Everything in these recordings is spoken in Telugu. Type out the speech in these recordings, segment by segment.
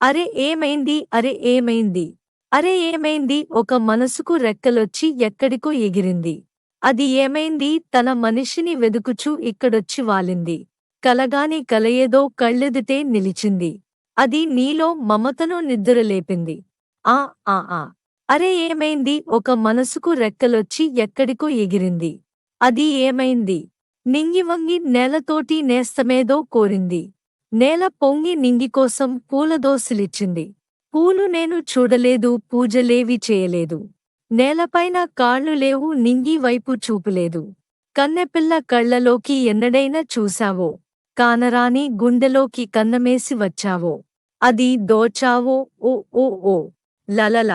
అరె ఏమైంది అరె ఏమైంది అరె ఏమైంది ఒక మనసుకు రెక్కలొచ్చి ఎక్కడికో ఎగిరింది. అది ఏమైంది తన మనిషిని వెదుకుచూ ఇక్కడొచ్చి వాలింది. కలగాని కలయేదో కళ్ళెదుటే నిలిచింది. అది నీలో మమతను నిద్రలేపింది. ఆ ఆ ఆ అరె ఏమైంది ఒక మనసుకు రెక్కలొచ్చి ఎక్కడికో ఎగిరింది. అది ఏమైంది నింగివంగి నేలతోటి నేస్తమేదో కోరింది. నేల పొంగి నింగికోసం పూలదోసిలిచ్చింది. పూలు నేను చూడలేదు పూజలేవి చేయలేదు. నేలపైన కాళ్ళు లేవు నింగి వైపు చూపులేదు. కన్నెపిల్ల కళ్ళలోకి ఎన్నడైనా చూశావో కానరాని గుండెలోకి కన్నమేసి వచ్చావో అది దోచావో ఓ ఓ ఓ లలల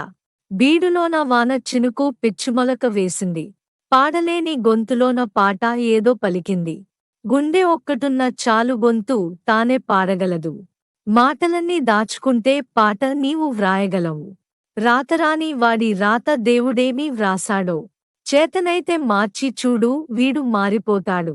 బీడులోన వాన చినుకు పిచ్చుమొలక వేసింది. పాడలేని గొంతులోన పాట ఏదో పలికింది. గుండె ఒక్కటున్న చాలు గొంతు తానే పాడగలదు. మాటలన్నీ దాచుకుంటే పాట నీవు వ్రాయగలవు. రాతరాని వాడి రాత దేవుడేమి వ్రాసాడో చేతనైతే మార్చి చూడు వీడు మారిపోతాడు.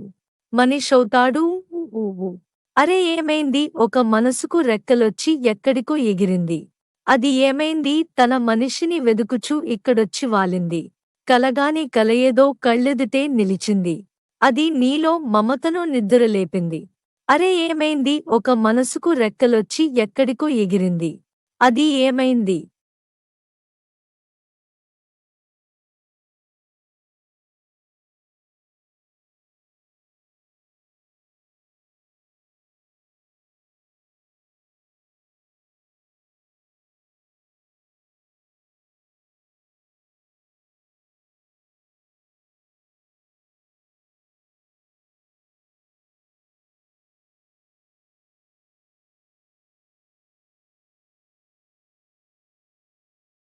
మనిషవుతాడు ఊ ఊ ఊ. అరె ఏమైంది ఒక మనసుకు రెక్కలొచ్చి ఎక్కడికో ఎగిరింది. అది ఏమైంది తన మనిషిని వెదుకుచూ ఇక్కడొచ్చి వాలింది. కలగాని కలయేదో కళ్ళెదుటే నిలిచింది. అది నీలో మమతను నిద్రలేపింది. అరె ఏమైంది ఒక మనసుకు రెక్కలొచ్చి ఎక్కడికో ఎగిరింది. అది ఏమైంది